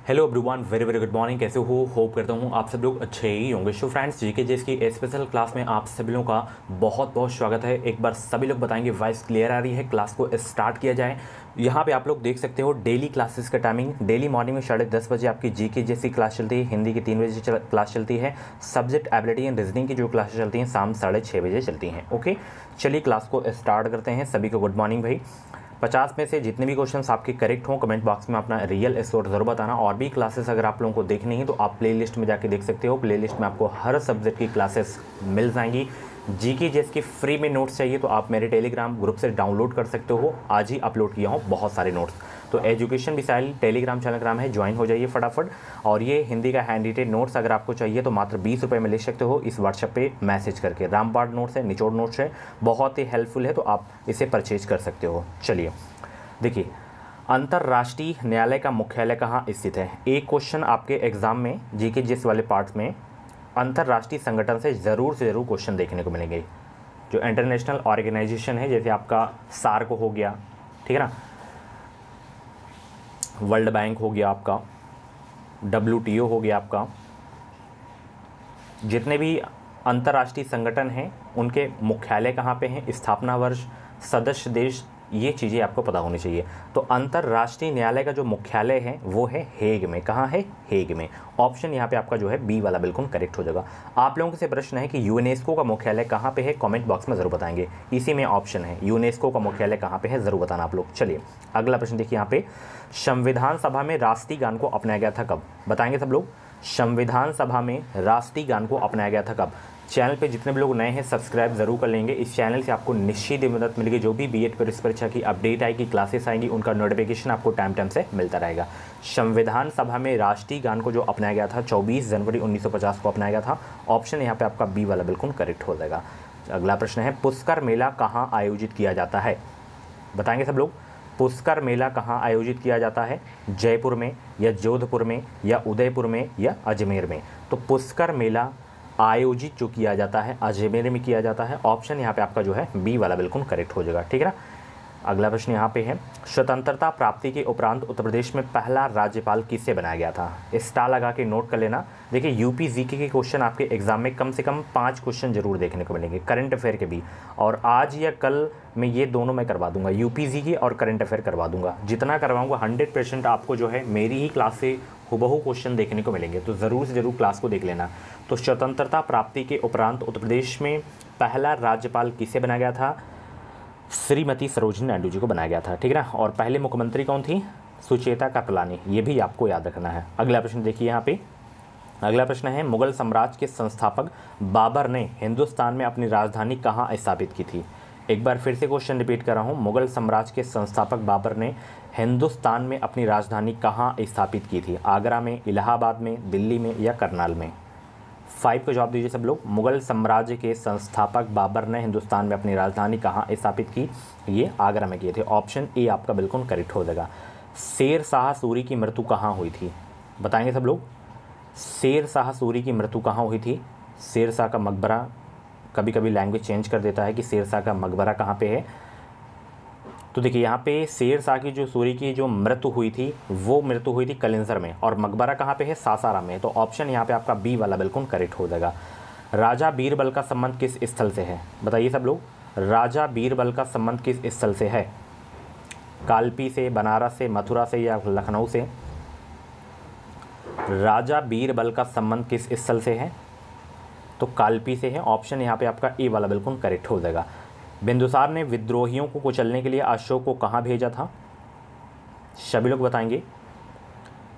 Hello everyone, very very good morning. कैसे हो? Hope करता हूँ आप सब लोग अच्छे ही होंगे। सो फ्रेंड्स, जीके जेस की स्पेशल क्लास में आप सभी लोगों का बहुत बहुत स्वागत है। एक बार सभी लोग बताएंगे वॉइस क्लियर आ रही है? क्लास को स्टार्ट किया जाए। यहाँ पे आप लोग देख सकते हो डेली क्लासेस का टाइमिंग। डेली मॉर्निंग में 10:30 बजे आपकी जीके जेस की क्लास चलती है, हिंदी की 3 बजे क्लास चलती है, सब्जेक्ट एबिलिटी एंड रीजनिंग की जो क्लासेस चलती हैं शाम 6:30 बजे चलती हैं। ओके, चलिए क्लास को स्टार्ट करते हैं। सभी को गुड मॉर्निंग भाई। 50 में से जितने भी क्वेश्चंस आपके करेक्ट हों कमेंट बॉक्स में अपना रियल स्कोर जरूर बताना। और भी क्लासेस अगर आप लोगों को देखनी है तो आप प्लेलिस्ट में जाके देख सकते हो। प्लेलिस्ट में आपको हर सब्जेक्ट की क्लासेस मिल जाएंगी। जीके जेस की फ्री में नोट्स चाहिए तो आप मेरे टेलीग्राम ग्रुप से डाउनलोड कर सकते हो। आज ही अपलोड किया हूँ बहुत सारे नोट्स। तो एजुकेशन मिसाइल टेलीग्राम चैनल है, ज्वाइन हो जाइए फटाफट। और ये हिंदी का हैंड रिटेन नोट्स अगर आपको चाहिए तो मात्र 20 रुपये में ले सकते हो इस व्हाट्सएप पे मैसेज करके। रामबाण नोट्स है, निचोड़ नोट्स है, बहुत ही हेल्पफुल है, तो आप इसे परचेज कर सकते हो। चलिए देखिए, अंतर्राष्ट्रीय न्यायालय का मुख्यालय कहाँ स्थित है? एक क्वेश्चन आपके एग्जाम में जीके जिस वाले पार्ट में अंतर्राष्ट्रीय संगठन से ज़रूर क्वेश्चन देखने को मिलेंगे। जो इंटरनेशनल ऑर्गेनाइजेशन है, जैसे आपका सार्क हो गया, ठीक है ना, वर्ल्ड बैंक हो गया, आपका WTO हो गया, आपका जितने भी अंतर्राष्ट्रीय संगठन हैं उनके मुख्यालय कहाँ पे हैं, स्थापना वर्ष, सदस्य देश, ये चीज़ें आपको पता होनी चाहिए। तो अंतर्राष्ट्रीय न्यायालय का जो मुख्यालय है वो है हेग में। कहाँ है? हेग में। ऑप्शन यहाँ पे आपका जो है बी वाला बिल्कुल करेक्ट हो जाएगा। आप लोगों से प्रश्न है कि यूनेस्को का मुख्यालय कहाँ पे है? कमेंट बॉक्स में ज़रूर बताएंगे। इसी में ऑप्शन है यूनेस्को का मुख्यालय कहाँ पे है, ज़रूर बताना आप लोग। चलिए अगला प्रश्न देखिए यहाँ पे, संविधान सभा में राष्ट्रीय गान को अपनाया गया था कब? बताएंगे सब लोग। संविधान सभा में राष्ट्रीय गान को अपनाया गया था कब? चैनल पे जितने भी लोग नए हैं सब्सक्राइब जरूर कर लेंगे। इस चैनल से आपको निश्चित ही मदद मिलेगी। जो भी बीएड परीक्षा की अपडेट आएगी, क्लासेस आएंगी, उनका नोटिफिकेशन आपको टाइम टाइम से मिलता रहेगा। संविधान सभा में राष्ट्रीय गान को जो अपनाया गया था 24 जनवरी 1950 को अपनाया गया था। ऑप्शन यहाँ पे आपका बी वाला बिल्कुल करेक्ट हो जाएगा। अगला प्रश्न है, पुष्कर मेला कहाँ आयोजित किया जाता है? बताएंगे सब लोग। पुष्कर मेला कहाँ आयोजित किया जाता है? जयपुर में या जोधपुर में या उदयपुर में या अजमेर में? तो पुष्कर मेला आयोजित जो किया जाता है अजमेर में किया जाता है। ऑप्शन यहाँ पे आपका जो है बी वाला बिल्कुल करेक्ट हो जाएगा, ठीक है ना। अगला प्रश्न यहाँ पे है, स्वतंत्रता प्राप्ति के उपरांत उत्तर प्रदेश में पहला राज्यपाल किसे बनाया गया था? स्टार लगा के नोट कर लेना। देखिए यूपी जीके के क्वेश्चन आपके एग्जाम में कम से कम 5 क्वेश्चन जरूर देखने को मिलेंगे, करंट अफेयर के भी। और आज या कल मैं ये दोनों मैं करवा दूंगा, यूपी जीके और करंट अफेयर करवा दूंगा। जितना करवाऊंगा 100% आपको जो है मेरी ही क्लास से हुबहू क्वेश्चन देखने को मिलेंगे, तो ज़रूर से ज़रूर क्लास को देख लेना। तो स्वतंत्रता प्राप्ति के उपरांत उत्तर प्रदेश में पहला राज्यपाल किसे बनाया गया था? श्रीमती सरोजिनी नायडू जी को बनाया गया था, ठीक है ना। और पहले मुख्यमंत्री कौन थी? सुचेता कृपलानी। ये भी आपको याद रखना है। अगला प्रश्न देखिए यहाँ पे, अगला प्रश्न है, मुगल साम्राज्य के संस्थापक बाबर ने हिंदुस्तान में अपनी राजधानी कहाँ स्थापित की थी? एक बार फिर से क्वेश्चन रिपीट कर रहा हूँ, मुगल साम्राज्य के संस्थापक बाबर ने हिंदुस्तान में अपनी राजधानी कहाँ स्थापित की थी? आगरा में, इलाहाबाद में, दिल्ली में या करनाल में? 5 को जवाब दीजिए सब लोग। मुगल साम्राज्य के संस्थापक बाबर ने हिंदुस्तान में अपनी राजधानी कहाँ स्थापित की? ये आगरा में किए थे। ऑप्शन ए आपका बिल्कुल करेक्ट हो जाएगा। शेर शाह सूरी की मृत्यु कहाँ हुई थी? बताएंगे सब लोग। शेर शाह सूरी की मृत्यु कहाँ हुई थी? शेर शाह का मकबरा, कभी कभी लैंग्वेज चेंज कर देता है कि शेर शाह का मकबरा कहाँ पे है। तो देखिए यहाँ पे शेर शाह की जो सूरी की जो मृत्यु हुई थी वो मृत्यु हुई थी कलिंसर में, और मकबरा कहाँ पे है? सासाराम में। तो ऑप्शन यहाँ पे आपका बी वाला बिल्कुल करेक्ट हो जाएगा। राजा बीरबल का संबंध किस स्थल से है? बताइए सब लोग। राजा बीरबल का संबंध किस स्थल से है? कालपी से, बनारस से, मथुरा से या लखनऊ से? राजा बीरबल का संबंध किस स्थल से है? तो कालपी से है। ऑप्शन यहाँ पे आपका ए वाला बिल्कुल करेक्ट हो जाएगा। बिंदुसार ने विद्रोहियों को कुचलने के लिए अशोक को कहाँ भेजा था? सभी लोग बताएंगे।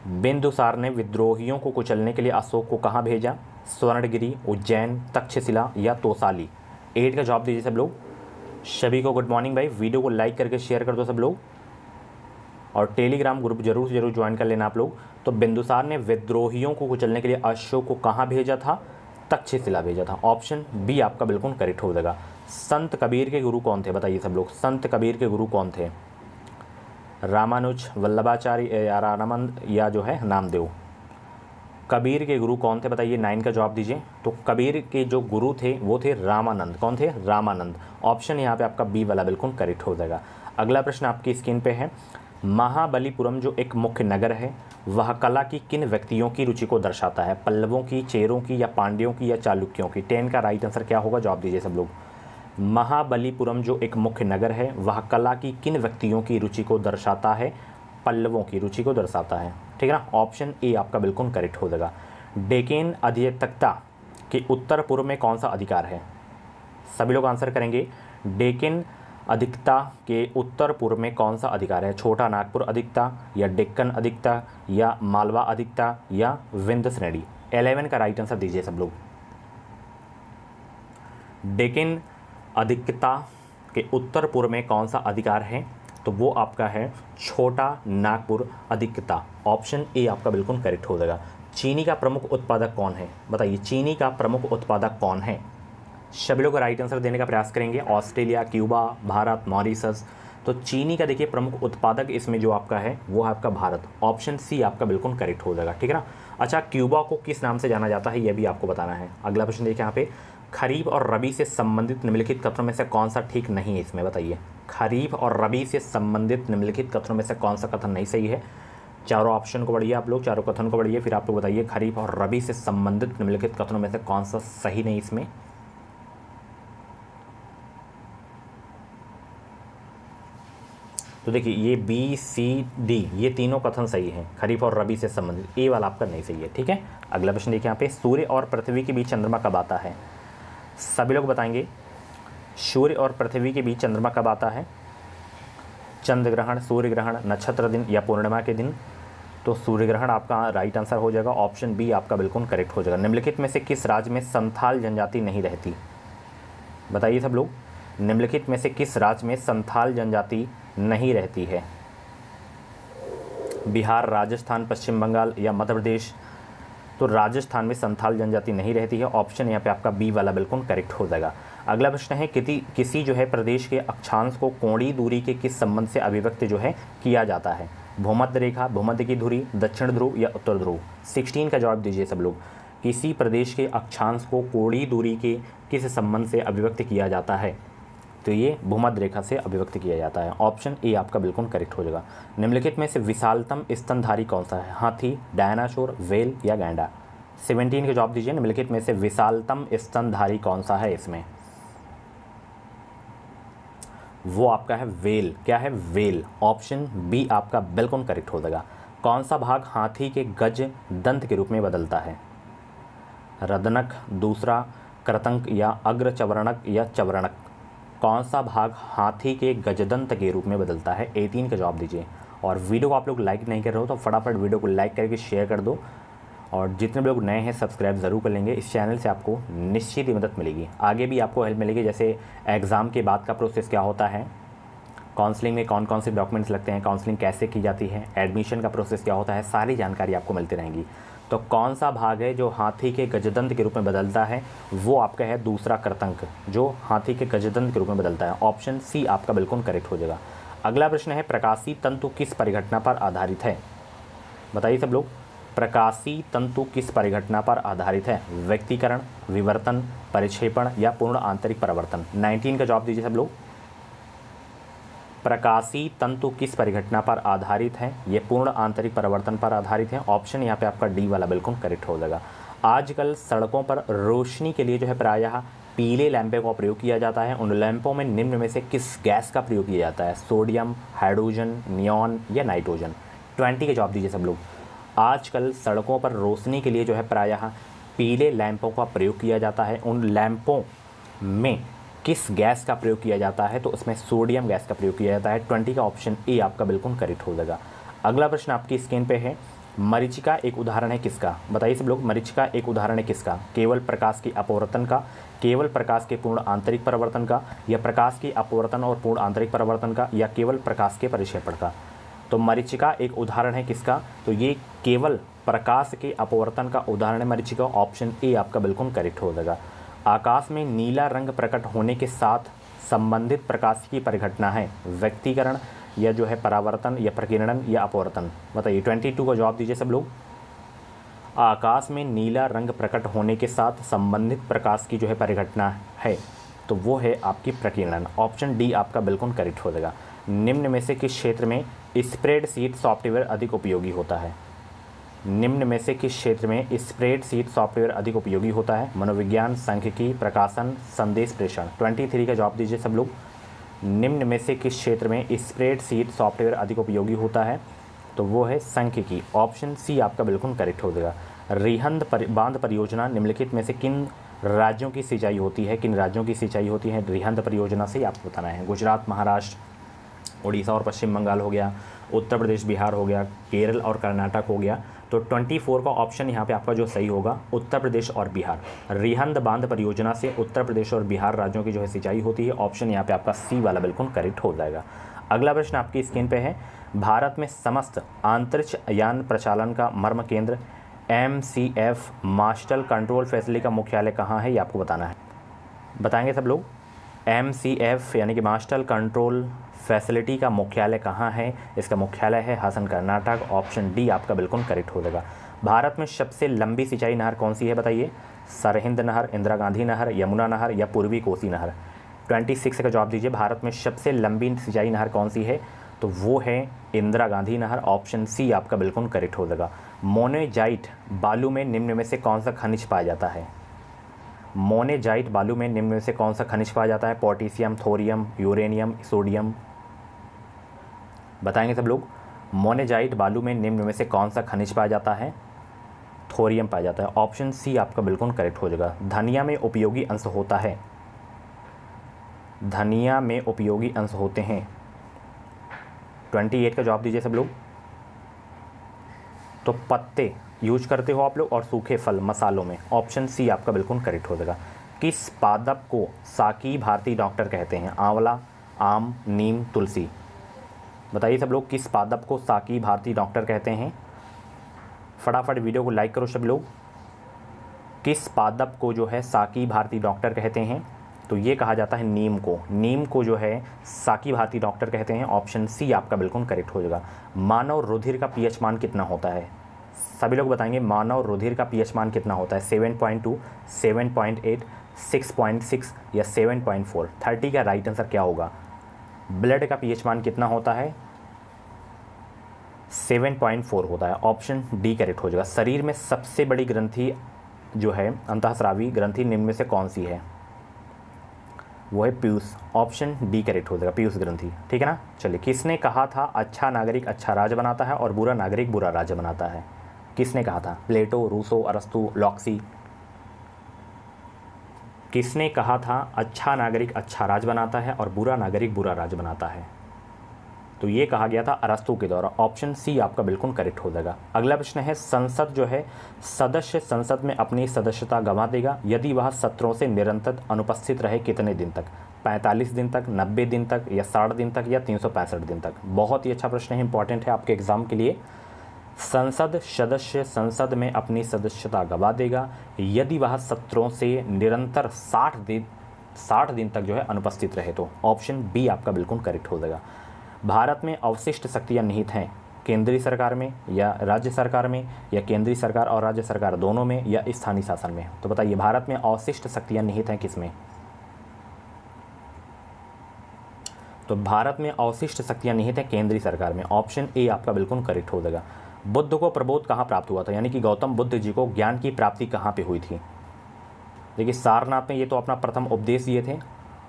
बिंदुसार ने विद्रोहियों को कुचलने के लिए अशोक को कहाँ भेजा? स्वर्णगिरी, उज्जैन, तक्षशिला या तोसाली? 8 का जवाब दीजिए सब लोग। सभी को गुड मॉर्निंग भाई। वीडियो को लाइक करके शेयर कर दो सब लोग, और टेलीग्राम ग्रुप जरूर से जरूर ज्वाइन कर लेना आप लोग। तो बिंदुसार ने विद्रोहियों को कुचलने के लिए अशोक को कहाँ भेजा था? तक्षशिला भेजा था। ऑप्शन बी आपका बिल्कुल करेक्ट हो जाएगा। संत कबीर के गुरु कौन थे? बताइए सब लोग। संत कबीर के गुरु कौन थे? रामानुज, वल्लभाचार्य या रामानंद या जो है नामदेव? कबीर के गुरु कौन थे बताइए। 9 का जवाब दीजिए। तो कबीर के जो गुरु थे वो थे रामानंद। कौन थे? रामानंद। ऑप्शन यहाँ पे आपका बी वाला बिल्कुल करेक्ट हो जाएगा। अगला प्रश्न आपकी स्क्रीन पे है, महाबलीपुरम जो एक मुख्य नगर है वह कला की किन व्यक्तियों की रुचि को दर्शाता है? पल्लवों की, चेरों की, या पांड्यों की, या चालुक्यों की? 10 का राइट आंसर क्या होगा? जवाब दीजिए सब लोग। महाबलीपुरम जो एक मुख्य नगर है वह कला की किन व्यक्तियों की रुचि को दर्शाता है? पल्लवों की रुचि को दर्शाता है। ठीक है ना, ऑप्शन ए आपका बिल्कुल करेक्ट हो जाएगा। डेक्कन अधिकता के उत्तर पूर्व में कौन सा अधिकार है? सभी लोग आंसर करेंगे। डेक्कन अधिकता के उत्तर पूर्व में कौन सा अधिकार है? छोटा नागपुर अधिकता, या डेक्कन अधिकता, या मालवा अधिकता, या विंध्य श्रेणी? 11 का राइट आंसर दीजिए सब लोग। डेक्कन अधिकता के उत्तर पूर्व में कौन सा अधिकार है? तो वो आपका है छोटा नागपुर अधिकता। ऑप्शन ए आपका बिल्कुल करेक्ट हो जाएगा। चीनी का प्रमुख उत्पादक कौन है? बताइए, चीनी का प्रमुख उत्पादक कौन है? सभी लोग राइट आंसर देने का प्रयास करेंगे। Australia, Cuba, Bharat, Mauritius. तो चीनी का देखिए प्रमुख उत्पादक इसमें जो आपका है वो है आपका भारत। ऑप्शन सी आपका बिल्कुल करेक्ट हो जाएगा। ठीक है ना। अच्छा, क्यूबा को किस नाम से जाना जाता है ये भी आपको बताना है। अगला प्रश्न देखिए यहाँ पे, खरीफ और रबी से संबंधित निम्नलिखित कथनों में से कौन सा ठीक नहीं है? इसमें बताइए, खरीफ और रबी से संबंधित निम्नलिखित कथनों में से कौन सा कथन नहीं सही है? चारों ऑप्शन को पढ़िए आप लोग, चारों कथन को पढ़िए, फिर आप लोग बताइए खरीफ और रबी से संबंधित निम्नलिखित कथनों में से कौन सा सही नहीं इसमें। तो देखिए ये बी सी डी ये तीनों कथन सही हैं, खरीफ और रबी से संबंधित। ए वाला आपका नहीं सही है। ठीक है, अगला प्रश्न देखिए यहाँ पे, सूर्य और पृथ्वी के बीच चंद्रमा कब आता है? सभी लोग बताएंगे, सूर्य और पृथ्वी के बीच चंद्रमा कब आता है? चंद्र ग्रहण, सूर्य ग्रहण, नक्षत्र दिन, या पूर्णिमा के दिन? तो सूर्य ग्रहण आपका राइट आंसर हो जाएगा। ऑप्शन बी आपका बिल्कुल करेक्ट हो जाएगा। निम्नलिखित में से किस राज्य में संथाल जनजाति नहीं रहती? बताइए सब लोग, निम्नलिखित में से किस राज्य में संथाल जनजाति नहीं रहती है? बिहार, राजस्थान, पश्चिम बंगाल, या मध्य प्रदेश? तो राजस्थान में संथाल जनजाति नहीं रहती है। ऑप्शन यहाँ पे आपका बी वाला बिल्कुल करेक्ट हो जाएगा। अगला प्रश्न है, किसी जो है प्रदेश के अक्षांश को कोणीय दूरी के किस संबंध से अभिव्यक्त जो है किया जाता है? भूमध्य रेखा, भूमध्य की धुरी, दक्षिण ध्रुव, या उत्तर ध्रुव? 16 का जवाब दीजिए सब लोग। किसी प्रदेश के अक्षांश को कोणीय दूरी के किस संबंध से अभिव्यक्त किया जाता है? तो ये भूमध्य रेखा से अभिव्यक्त किया जाता है। ऑप्शन ए आपका बिल्कुल करेक्ट हो जाएगा। निम्नलिखित में से विशालतम स्तनधारी कौन सा है? हाथी, डायनासोर, व्हेल, या गैंडा? 17 का जवाब दीजिए। निम्नलिखित में से विशालतम स्तनधारी कौन सा है इसमें? वो आपका है व्हेल। क्या है? व्हेल। ऑप्शन बी आपका बिल्कुल करेक्ट हो जाएगा। कौन सा भाग हाथी के गज दंत के रूप में बदलता है? रदनक, दूसरा कृतंक, या अग्रचवर्णक, या चवर्णक? कौन सा भाग हाथी के गजदंत के रूप में बदलता है? 18 का जवाब दीजिए। और वीडियो को आप लोग लाइक नहीं कर रहे हो तो फटाफट वीडियो को लाइक करके शेयर कर दो, और जितने लोग नए हैं सब्सक्राइब ज़रूर कर लेंगे। इस चैनल से आपको निश्चित ही मदद मिलेगी, आगे भी आपको हेल्प मिलेगी। जैसे एग्ज़ाम के बाद का प्रोसेस क्या होता है, काउंसलिंग में कौन कौन से डॉक्यूमेंट्स लगते हैं, काउंसलिंग कैसे की जाती है, एडमिशन का प्रोसेस क्या होता है, सारी जानकारी आपको मिलती रहेंगी। तो कौन सा भाग है जो हाथी के गजदंत के रूप में बदलता है? वो आपका है दूसरा कृतंक, जो हाथी के गजदंत के रूप में बदलता है। ऑप्शन सी आपका बिल्कुल करेक्ट हो जाएगा। अगला प्रश्न है, प्रकाशीय तंतु किस परिघटना पर आधारित है? बताइए सब लोग, प्रकाशीय तंतु किस परिघटना पर आधारित है? व्यक्तीकरण, विवर्तन, परिक्षेपण, या पूर्ण आंतरिक परिवर्तन? 19 का जवाब दीजिए सब लोग। प्रकाशीय तंतु किस परिघटना पर आधारित है? ये पूर्ण आंतरिक परिवर्तन पर आधारित है। ऑप्शन यहाँ पे आपका डी वाला बिल्कुल करेक्ट हो जाएगा। आजकल सड़कों पर रोशनी के लिए जो है प्रायः पीले लैंपों का प्रयोग किया जाता है। उन लैंपों में निम्न में से किस गैस का प्रयोग किया जाता है? सोडियम, हाइड्रोजन, नियॉन, या नाइट्रोजन? 20 का जवाब दीजिए सब लोग। आजकल सड़कों पर रोशनी के लिए जो है प्रायः पीले लैंपों का प्रयोग किया जाता है। उन लैंपों में किस गैस का प्रयोग किया जाता है? तो उसमें सोडियम गैस का प्रयोग किया जाता है। 20 का ऑप्शन ए आपका बिल्कुल करेक्ट हो जाएगा। अगला प्रश्न आपकी स्क्रीन पे है, मरीचिका एक उदाहरण है किसका? बताइए सब लोग, मरीचिका एक उदाहरण है किसका? केवल प्रकाश की अपवर्तन का, केवल प्रकाश के पूर्ण आंतरिक परिवर्तन का, या प्रकाश की अपवर्तन और पूर्ण आंतरिक परिवर्तन का, या केवल प्रकाश के परिक्षेपण का? तो मरीचिका एक उदाहरण है किसका? तो ये केवल प्रकाश के अपवर्तन का उदाहरण है मरीचिका। ऑप्शन ए आपका बिल्कुल करेक्ट हो जाएगा। आकाश में नीला रंग प्रकट होने के साथ संबंधित प्रकाश की परिघटना है? व्यक्तीकरण, या जो है परावर्तन, या प्रकीर्णन, या अपवर्तन? बताइए। 22 का जवाब दीजिए सब लोग। आकाश में नीला रंग प्रकट होने के साथ संबंधित प्रकाश की जो है परिघटना है, तो वो है आपकी प्रकीर्णन। ऑप्शन डी आपका बिल्कुल करेक्ट हो जाएगा। निम्न में से किस क्षेत्र में स्प्रेडशीट सॉफ्टवेयर अधिक उपयोगी होता है? निम्न में से किस क्षेत्र में स्प्रेडशीट सॉफ्टवेयर अधिक उपयोगी होता है? मनोविज्ञान, सांख्यिकी, प्रकाशन, संदेश प्रेषण। 23 का जवाब दीजिए सब लोग। निम्न में से किस क्षेत्र में स्प्रेडशीट सॉफ्टवेयर अधिक उपयोगी होता है? तो वो है सांख्यिकी। ऑप्शन सी आपका बिल्कुल करेक्ट हो जाएगा। रिहंद बांध परियोजना निम्नलिखित में से किन राज्यों की सिंचाई होती है? किन राज्यों की सिंचाई होती है रिहंद परियोजना से? आपको बताना है। गुजरात, महाराष्ट्र, उड़ीसा और पश्चिम बंगाल हो गया, उत्तर प्रदेश, बिहार हो गया, केरल और कर्नाटक हो गया। तो 24 का ऑप्शन यहाँ पे आपका जो सही होगा उत्तर प्रदेश और बिहार। रिहंद बांध परियोजना से उत्तर प्रदेश और बिहार राज्यों की जो है सिंचाई होती है। ऑप्शन यहाँ पे आपका सी वाला बिल्कुल करेक्ट हो जाएगा। अगला प्रश्न आपकी स्क्रीन पे है, भारत में समस्त अंतरिक्ष यान प्रचालन का मर्म केंद्र MCF मास्टर कंट्रोल फैसिलिटी का मुख्यालय कहाँ है? ये आपको बताना है। बताएंगे सब लोग। MCF यानी कि मास्टर कंट्रोल फैसिलिटी का मुख्यालय कहाँ है? इसका मुख्यालय है हसन, कर्नाटक। ऑप्शन डी आपका बिल्कुल करेक्ट हो जाएगा। भारत में सबसे लंबी सिंचाई नहर कौन सी है बताइए? सरहिंद नहर, इंदिरा गांधी नहर, यमुना नहर या पूर्वी कोसी नहर? 26 का जवाब दीजिए। भारत में सबसे लंबी सिंचाई नहर कौन सी है? तो वो है इंदिरा गांधी नहर। ऑप्शन सी आपका बिल्कुल करेक्ट हो जाएगा। मोनेजाइट बालू में निम्न में से कौन सा खनिज पाया जाता है? मोनेजाइट बालू में निम्न में से कौन सा खनिज पाया जाता है? Potassium, thorium, uranium, sodium? बताएंगे सब लोग। मोनेजाइट बालू में निम्न में से कौन सा खनिज पाया जाता है? थोरियम पाया जाता है। ऑप्शन सी आपका बिल्कुल करेक्ट हो जाएगा। धनिया में उपयोगी अंश होता है? धनिया में उपयोगी अंश होते हैं। 28 का जवाब दीजिए सब लोग। तो पत्ते यूज करते हो आप लोग और सूखे फल मसालों में। ऑप्शन सी आपका बिल्कुल करेक्ट हो जाएगा। किस पादप को साकी भारतीय डॉक्टर कहते हैं? आंवला, आम, नीम, तुलसी? बताइए सब लोग, किस पादप को साकी भारतीय डॉक्टर कहते हैं? फटाफट वीडियो को लाइक करो सब लोग। किस पादप को जो है साकी भारतीय डॉक्टर कहते हैं? तो ये कहा जाता है नीम को। नीम को जो है साकी भारतीय डॉक्टर कहते हैं। ऑप्शन सी आपका बिल्कुल करेक्ट हो जाएगा। मानव रुधिर का पीएच मान कितना होता है? सभी लोग बताएंगे मानव रुधिर का पीएच मान कितना होता है? 7.2, 7.8, 6.6 या 7.4? 30 का राइट आंसर क्या होगा? ब्लड का पीएच मान कितना होता है? 7.4 होता है। ऑप्शन डी करेक्ट हो जाएगा। शरीर में सबसे बड़ी ग्रंथि जो है अंतःस्रावी ग्रंथि निम्न में से कौन सी है? वो है पीयूष। ऑप्शन डी करेक्ट हो जाएगा, पीयूष ग्रंथि। ठीक है ना। चलिए, किसने कहा था अच्छा नागरिक अच्छा राज्य बनाता है और बुरा नागरिक बुरा राज्य बनाता है? किसने कहा था? प्लेटो, रूसो, अरस्तु, लॉक्सी? किसने कहा था अच्छा नागरिक अच्छा राज बनाता है और बुरा नागरिक बुरा राज बनाता है? तो ये कहा गया था अरस्तु के द्वारा। ऑप्शन सी आपका बिल्कुल करेक्ट हो जाएगा। अगला प्रश्न है, संसद जो है सदस्य संसद में अपनी सदस्यता गंवा देगा यदि वह सत्रों से निरंतर अनुपस्थित रहे कितने दिन तक? 45 दिन तक, 90 दिन तक या 60 दिन तक या 365 दिन तक? बहुत ही अच्छा प्रश्न है, इंपॉर्टेंट है आपके एग्जाम के लिए। संसद सदस्य संसद में अपनी सदस्यता गंवा देगा यदि वह सत्रों से निरंतर 60 दिन तक जो है अनुपस्थित रहे तो? ऑप्शन बी आपका बिल्कुल करेक्ट हो जाएगा। भारत में अवशिष्ट शक्तियाँ निहित हैं केंद्रीय सरकार में या राज्य सरकार में या केंद्रीय सरकार और राज्य सरकार दोनों में या स्थानीय शासन में? तो बताइए, भारत में अवशिष्ट शक्तियाँ निहित हैं किसमें? तो भारत में अवशिष्ट शक्तियाँ निहित हैं केंद्रीय सरकार में। ऑप्शन ए आपका बिल्कुल करेक्ट हो जाएगा। बुद्ध को प्रबोध कहाँ प्राप्त हुआ था? यानी कि गौतम बुद्ध जी को ज्ञान की प्राप्ति कहाँ पे हुई थी? देखिए, सारनाथ में ये तो अपना प्रथम उपदेश दिए थे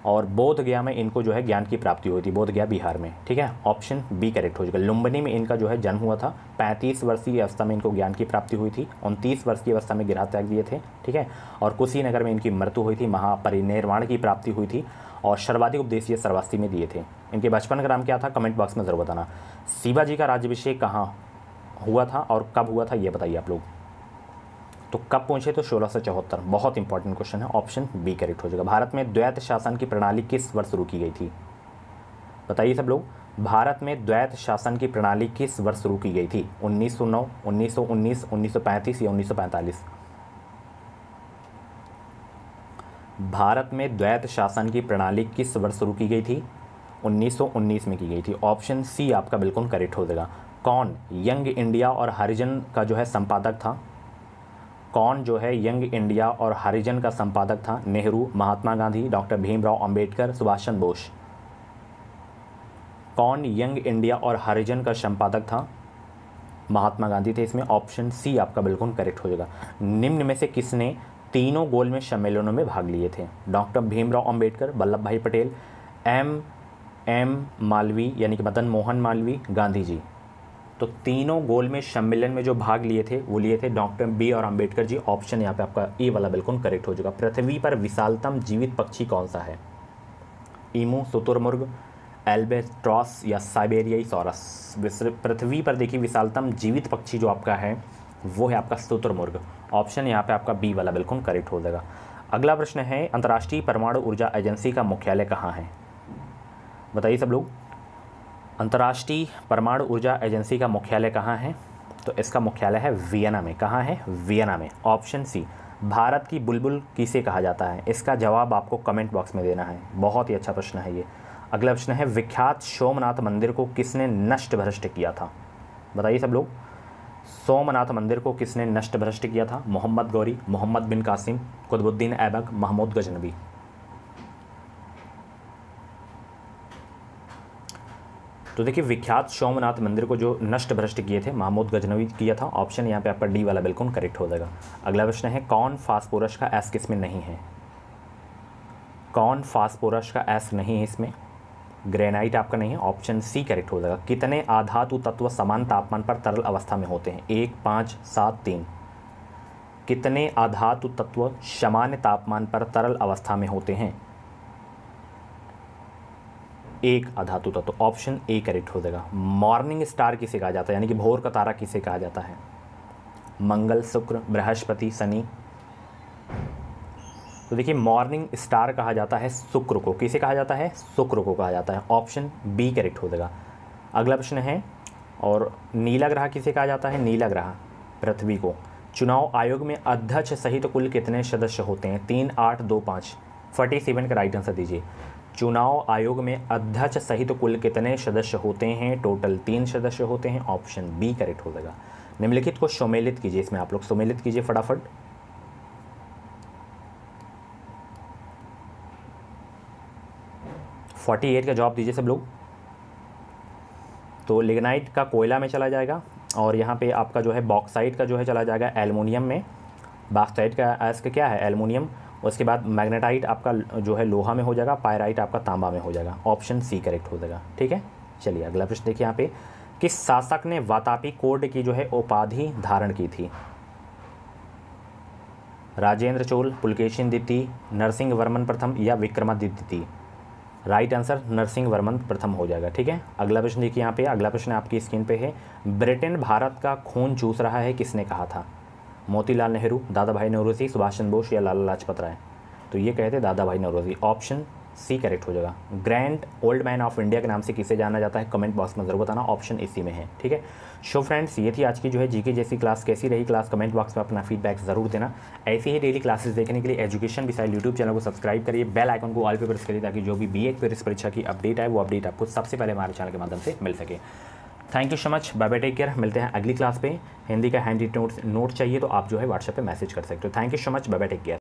और बोध गया में इनको जो है ज्ञान की प्राप्ति हुई थी, बोध गया बिहार में। ठीक है, ऑप्शन बी करेक्ट हो जाएगा। लुम्बिनी में इनका जो है जन्म हुआ था। 35 वर्षीय अवस्था में इनको ज्ञान की प्राप्ति हुई थी। 29 वर्ष की अवस्था में गिरहा त्याग दिए थे। ठीक है, और कुशीनगर में इनकी मृत्यु हुई थी, महापरिनिर्वाण की प्राप्ति हुई थी और सर्वाधिक उपदेश ये सर्वास्ती में दिए थे। इनके बचपन का नाम क्या था? कमेंट बॉक्स में ज़रूर बताना। शिवाजी का राज्याभिषेक कहाँ हुआ था और कब हुआ था ये बताइए आप लोग। तो कब पहुंचे? तो 1674। बहुत इंपॉर्टेंट क्वेश्चन है। ऑप्शन बी करेक्ट हो जाएगा। भारत में द्वैत शासन की प्रणाली किस वर्ष शुरू की गई थी? बताइए सब लोग, भारत में द्वैत शासन की प्रणाली किस वर्ष शुरू की गई थी? 1909, 1919, 1935 या 1945? भारत में द्वैत शासन की प्रणाली किस वर्ष शुरू की गई थी? 1919 में की गई थी। ऑप्शन सी आपका बिल्कुल करेक्ट हो जाएगा। कौन यंग इंडिया और हरिजन का जो है संपादक था? कौन जो है यंग इंडिया और हरिजन का संपादक था? नेहरू, महात्मा गांधी, डॉक्टर भीमराव अंबेडकर, सुभाष चंद्र बोस? कौन यंग इंडिया और हरिजन का संपादक था? महात्मा गांधी थे इसमें। ऑप्शन सी आपका बिल्कुल करेक्ट हो जाएगा। निम्न में से किसने तीनों गोलमेज सम्मेलनों में भाग लिए थे? डॉक्टर भीमराव अंबेडकर, वल्लभ भाई पटेल, एम मालवीय यानी कि मदन मोहन मालवीय, गांधी जी। तो तीनों गोलमेज सम्मेलन में जो भाग लिए थे वो लिए थे डॉक्टर बी और अंबेडकर जी। ऑप्शन यहाँ पे आपका ए वाला बिल्कुल करेक्ट हो जाएगा। पृथ्वी पर विशालतम जीवित पक्षी कौन सा है? ईमू, शुतुरमुर्ग, एल्बेट्रॉस या साइबेरियाई सॉरस? पृथ्वी पर देखिए विशालतम जीवित पक्षी जो आपका है वो है आपका शुतुरमुर्ग। ऑप्शन यहाँ पे आपका बी वाला बिल्कुल करेक्ट हो जाएगा। अगला प्रश्न है, अंतर्राष्ट्रीय परमाणु ऊर्जा एजेंसी का मुख्यालय कहाँ है? बताइए सब लोग, अंतर्राष्ट्रीय परमाणु ऊर्जा एजेंसी का मुख्यालय कहाँ है? तो इसका मुख्यालय है वियना में। कहाँ है? वियना में। Option C. भारत की बुलबुल किसे कहा जाता है? इसका जवाब आपको कमेंट बॉक्स में देना है। बहुत ही अच्छा प्रश्न है ये। अगला प्रश्न है, विख्यात सोमनाथ मंदिर को किसने नष्ट भ्रष्ट किया था? बताइए सब लोग, सोमनाथ मंदिर को किसने नष्ट भ्रष्ट किया था? मोहम्मद गौरी, मोहम्मद बिन कासिम, कुतुबुद्दीन ऐबक, महमूद गजनबी? तो देखिए विख्यात सोमनाथ मंदिर को जो नष्ट भ्रष्ट किए थे महमूद गजनवी किया था। ऑप्शन यहाँ पे आपका डी वाला बिल्कुल करेक्ट हो जाएगा। अगला प्रश्न है, कौन फास्फोरस का एस किस में नहीं है? कौन फास्फोरस का एस नहीं है इसमें? ग्रेनाइट आपका नहीं है। ऑप्शन सी करेक्ट हो जाएगा। कितने आधातु तत्व समान तापमान पर तरल अवस्था में होते हैं? 1, 5, 7, 3? कितने आधातु तत्व सामान्य तापमान पर तरल अवस्था में होते हैं? एक आधातु तत्व। ऑप्शन ए करेक्ट हो जाएगा। मॉर्निंग स्टार किसे कहा जाता है, यानी कि भोर का तारा किसे कहा जाता है? मंगल, शुक्र, बृहस्पति, शनि? तो देखिए मॉर्निंग स्टार कहा जाता है शुक्र को। किसे कहा जाता है? शुक्र को कहा जाता है। ऑप्शन बी करेक्ट हो जाएगा। अगला प्रश्न है, और नीला ग्रह किसे कहा जाता है? नीला ग्रह पृथ्वी को। चुनाव आयोग में अध्यक्ष सहित कुल कितने सदस्य होते हैं? 3, 8, 2, 5? 47 का राइट आंसर दीजिए। चुनाव आयोग में अध्यक्ष सहित कुल कितने सदस्य होते हैं? टोटल 3 सदस्य होते हैं। ऑप्शन बी करेक्ट हो जाएगा। निम्नलिखित को सम्मिलित कीजिए, इसमें आप लोग सम्मिलित कीजिए फटाफट। – 48 का जवाब दीजिए सब लोग। तो लिग्नाइट का कोयला में चला जाएगा, और यहाँ पे आपका जो है बॉक्साइट का जो है चला जाएगा एल्युमिनियम में। बॉक्साइट का एस का क्या है? एल्युमिनियम। उसके बाद मैग्नेटाइट आपका जो है लोहा में हो जाएगा, पायराइट आपका तांबा में हो जाएगा। ऑप्शन सी करेक्ट हो जाएगा। ठीक है, चलिए अगला प्रश्न देखिए यहाँ पे, किस शासक ने वातापी कोड की जो है उपाधि धारण की थी? राजेंद्र चोल, पुलकेशिन द्वितीय, नरसिंह वर्मन प्रथम या विक्रमादित्य द्वितीय? राइट आंसर नरसिंह वर्मन प्रथम हो जाएगा। ठीक है, अगला प्रश्न देखिए यहाँ पे। अगला प्रश्न आपकी स्क्रीन पे है, ब्रिटेन भारत का खून चूस रहा है किसने कहा था? मोतीलाल नेहरू, दादा भाई नौरोजी, सुभाष चंद्र बोस या लाला लाजपत राय? तो ये कहते दादा भाई नौरोजी। ऑप्शन सी करेक्ट हो जाएगा। Grand old man of India के नाम से किसे जाना जाता है? कमेंट बॉक्स में जरूर बताना, ऑप्शन इसी में है। ठीक है, सो फ्रेंड्स ये थी आज की जो है जीके जैसी क्लास। कैसी रही क्लास कमेंट बॉक्स में अपना फीडबैक जरूर देना। ऐसी ही डेली क्लासेस देखने के लिए एजुकेशन विशाल यूट्यूब चैनल को सब्सक्राइब करिए, बेल आइकन को ऑल पे प्रेस करिए, ताकि जो भी बीएड प्रीलिम्स परीक्षा की अपडेट है वो अपडेट आपको सबसे पहले हमारे चैनल के माध्यम से मिल सके। Thank you so much, bye bye, take care. मिलते हैं अगली क्लास पे। हिंदी का हैंडी नोट चाहिए तो आप जो है व्हाट्सएप पे मैसेज कर सकते हो। Thank you so much, bye bye, take care.